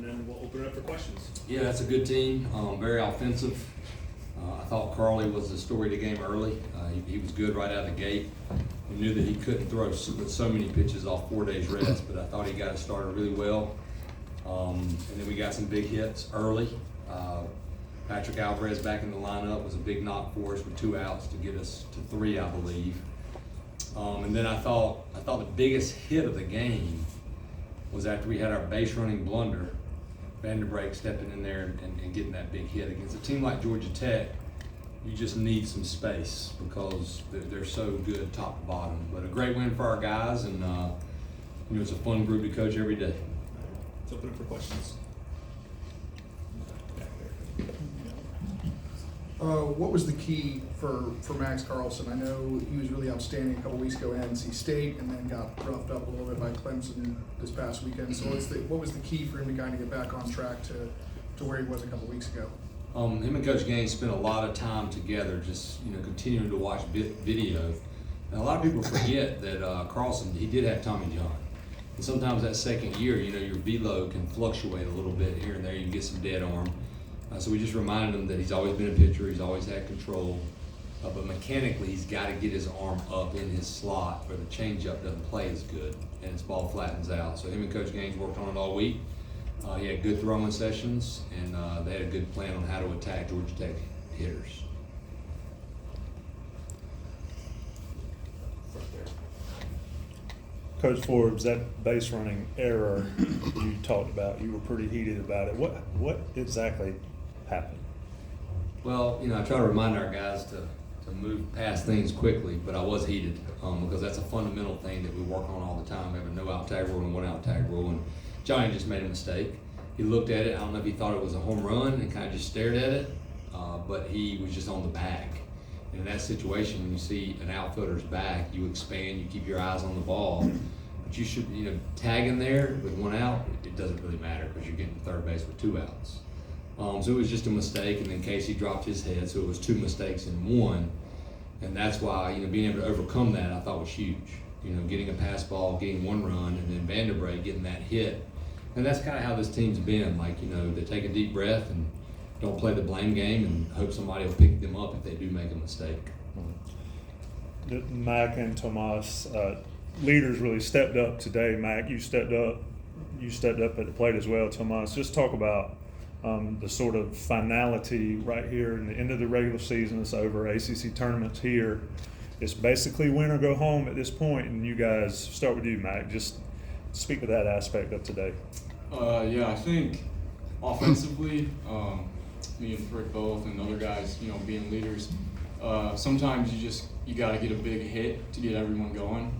then we'll open it up for questions. Yeah, that's a good team, very offensive. I thought Carly was the story of the game early. He was good right out of the gate. We knew that he couldn't throw with so many pitches off 4 days rest, but I thought he got it started really well. And then we got some big hits early. Patrick Alvarez back in the lineup was a big knock for us with 2 outs to get us to 3, I believe. And then I thought the biggest hit of the game was after we had our base running blunder, Vanderbrake stepping in there and getting that big hit. Against a team like Georgia Tech, you just need some space because they're so good top to bottom. But a great win for our guys, and it's a fun group to coach every day. Let's open it for questions. What was the key for Max Carlson? I know he was really outstanding a couple weeks ago at NC State and then got roughed up a little bit by Clemson this past weekend. So what was the key for him to kind of get back on track to where he was a couple weeks ago? Him and Coach Gaines spent a lot of time together, just continuing to watch video. And a lot of people forget that Carlson, he did have Tommy John. And sometimes that second year, your velo can fluctuate a little bit here and there. You can get some dead arm. So we just reminded him that he's always been a pitcher, he's always had control, but mechanically he's got to get his arm up in his slot or the changeup doesn't play as good and his ball flattens out. So him and Coach Gaines worked on it all week. He had good throwing sessions, and they had a good plan on how to attack Georgia Tech hitters. Coach Forbes, that base running error you talked about, you were pretty heated about it. What exactly happened? Well, I try to remind our guys to move past things quickly, but I was heated because that's a fundamental thing that we work on all the time. We have a no-out tag rule and a one-out tag rule, and Johnny just made a mistake. He looked at it. I don't know if he thought it was a home run and kind of just stared at it, but he was just on the bag. And in that situation, when you see an outfielder's back, you expand, you keep your eyes on the ball. But you should, tagging there with 1 out, it doesn't really matter because you're getting to third base with 2 outs. So it was just a mistake, and then Casey dropped his head, so it was 2 mistakes in 1. And that's why, being able to overcome that I thought was huge. Getting a pass ball, getting 1 run, and then Vanderbrake getting that hit. And that's kind of how this team's been. They take a deep breath and don't play the blame game and hope somebody will pick them up if they do make a mistake. Mac and Tomas, leaders really stepped up today. Mac, you stepped up at the plate as well. Tomas, just talk about the sort of finality right here in the end of the regular season. It's over. ACC tournaments here. It's basically win or go home at this point, and you guys, start with you, Mac. Just speak to that aspect of today. Yeah, I think offensively, me and Frick both and other guys, being leaders, sometimes you got to get a big hit to get everyone going.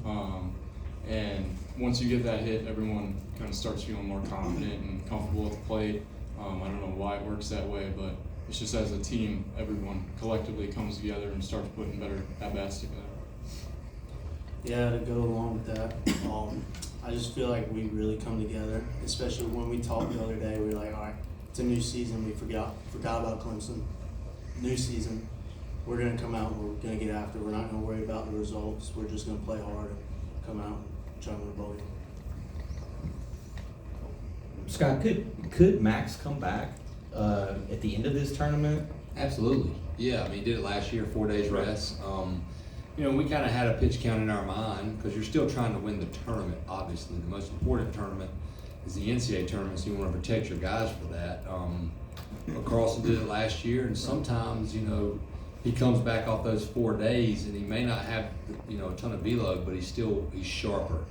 And once you get that hit, everyone kind of starts feeling more confident and comfortable at the plate. I don't know why it works that way, but it's just as a team, everyone collectively comes together and starts putting better at-bats together. Yeah, to go along with that, I just feel like we really come together, especially when we talked the other day. We were like, all right, it's a new season. We forgot about Clemson. New season. We're going to come out and we're going to get after. We're not going to worry about the results. We're just going to play hard and come out and try to win a ball game. Scott, could Max come back at the end of this tournament? Absolutely. Yeah, he did it last year, 4 days rest. We kind of had a pitch count in our mind because you're still trying to win the tournament, obviously. The most important tournament is the NCAA tournament, so you want to protect your guys for that. But Carlson did it last year, and sometimes, he comes back off those 4 days and he may not have, a ton of velo, but he's sharper.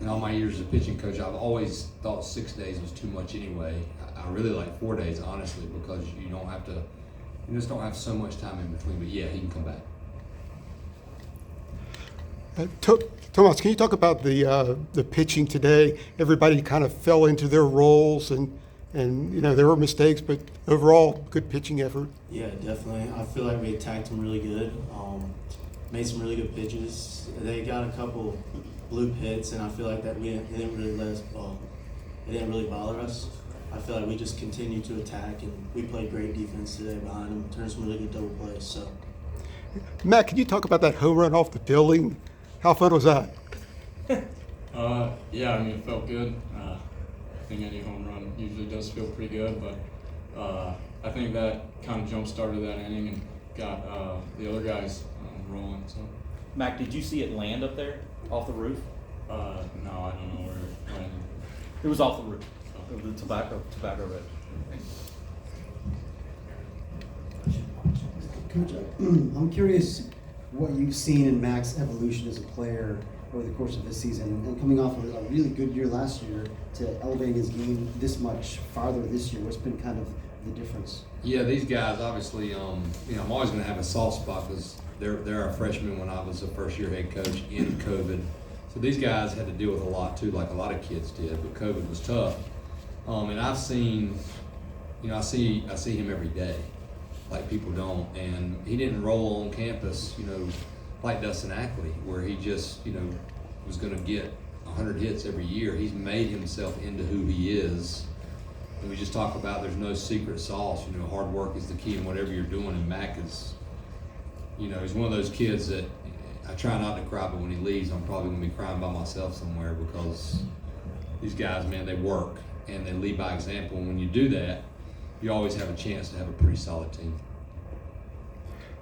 In all my years as a pitching coach, I've always thought 6 days was too much anyway. I really like 4 days, honestly, because you just don't have so much time in between. But yeah, he can come back. Tomas, can you talk about the pitching today? Everybody kind of fell into their roles, and there were mistakes, but overall, good pitching effort. Yeah, definitely. I feel like we attacked them really good. Made some really good pitches. They got a couple bloop hits, and I feel like that it didn't really bother us. I feel like we just continued to attack, and we played great defense today behind them. Turned some really good double plays. So, Matt, can you talk about that home run off the building? How fun was that? Yeah, it felt good. think any home run usually does feel pretty good, but I think that kind of jump started that inning and got the other guys rolling. So. Mac, did you see it land up there off the roof? No, I don't know where it landed. It was off the roof of the tobacco road. Coach, I'm curious what you've seen in Mac's evolution as a player over the course of this season, and coming off of a really good year last year to elevating his game this much farther this year. What's been kind of the difference? Yeah, these guys obviously, I'm always going to have a soft spot because they're a freshman when I was a first-year head coach in COVID. So these guys had to deal with a lot too, like a lot of kids did. But COVID was tough, and I've seen, I see him every day, like people don't. And he didn't roll on campus, like Dustin Ackley, where he just, was going to get 100 hits every year. He's made himself into who he is. And we just talk about there's no secret sauce. Hard work is the key in whatever you're doing. And Mac is, he's one of those kids that I try not to cry, but when he leaves, I'm probably going to be crying by myself somewhere because these guys, man, they work and they lead by example. And when you do that, you always have a chance to have a pretty solid team.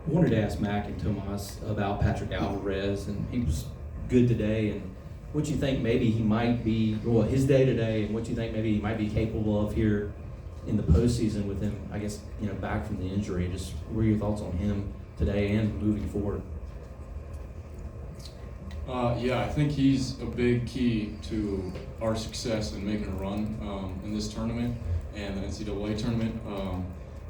I wanted to ask Mac and Tomas about Patrick Alvarez, and he was good today. And what you think maybe he might be, his day today, and what you think maybe he might be capable of here in the postseason with him, I guess, back from the injury. Just what are your thoughts on him today and moving forward? Yeah, I think he's a big key to our success in making a run in this tournament and the NCAA tournament.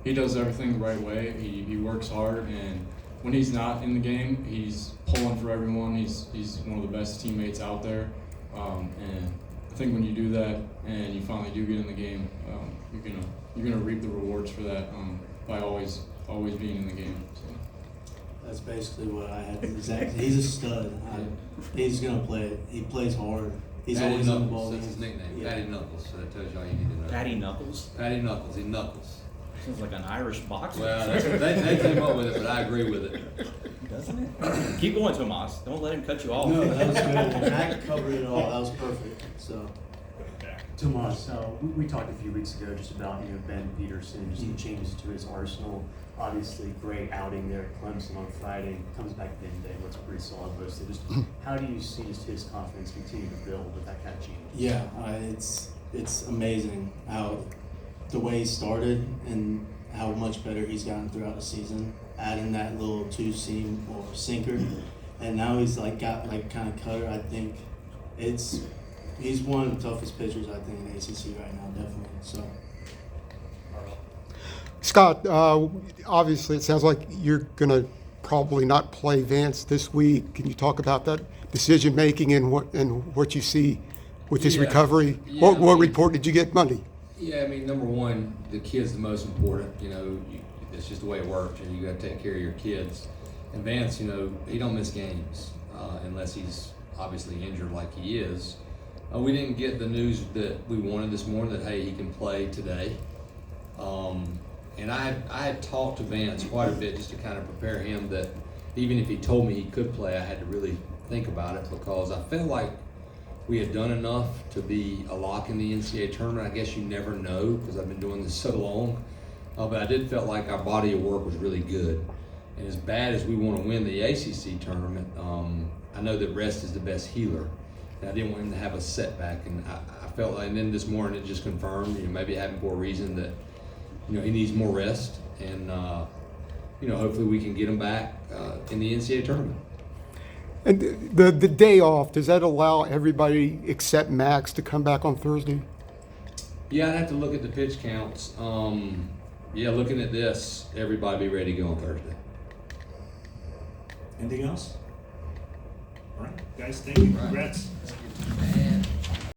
He does everything the right way. He works hard, and when he's not in the game, he's pulling for everyone. He's one of the best teammates out there, and I think when you do that and you finally do get in the game, you're gonna reap the rewards for that by always being in the game. So. That's basically what I had. Exactly. He's a stud. He's gonna play it. He plays hard. He's Patty always on the Knuckles, ball. that's his nickname. Yeah. Patty Knuckles. So that tells you all you need to know. Patty Knuckles? Patty Knuckles. He knuckles. Sounds like an Irish boxer. Well, they came up with it, but I agree with it. Doesn't it? Keep going, Tomas. Don't let him cut you off. No, that was good. Mac covered it all. That was perfect. So. Tomas, we talked a few weeks ago just about Ben Peterson, just the changes to his arsenal. Obviously, great outing there at Clemson on Friday. Comes back Monday, looks pretty solid mostly. Just how do you see his confidence continue to build with that kind of change? Yeah, it's amazing how the way he started and how much better he's gotten throughout the season. Adding that little two-seam or sinker, and now he's got kind of cutter. I think he's one of the toughest pitchers I think in ACC right now, definitely. So. Scott, obviously it sounds like you're going to probably not play Vance this week. Can you talk about that decision making and what you see with his recovery? Yeah, What report did you get Monday? Yeah, number one, the kid's the most important. It's just the way it works, and you got to take care of your kids. And Vance, he don't miss games unless he's obviously injured like he is. We didn't get the news that we wanted this morning that, hey, he can play today. And I had talked to Vance quite a bit just to kind of prepare him that even if he told me he could play, I had to really think about it because I felt like we had done enough to be a lock in the NCAA tournament. I guess you never know because I've been doing this so long. But I did felt like our body of work was really good. And as bad as we want to win the ACC tournament, I know that rest is the best healer. And I didn't want him to have a setback. And I felt like, and then this morning it just confirmed, maybe it happened for a reason that, he needs more rest. And, hopefully we can get him back in the NCAA tournament. And the day off, does that allow everybody except Max to come back on Thursday? Yeah, I'd have to look at the pitch counts. Looking at this, everybody be ready to go on Thursday. Anything else? All right, guys, thank you. Congrats.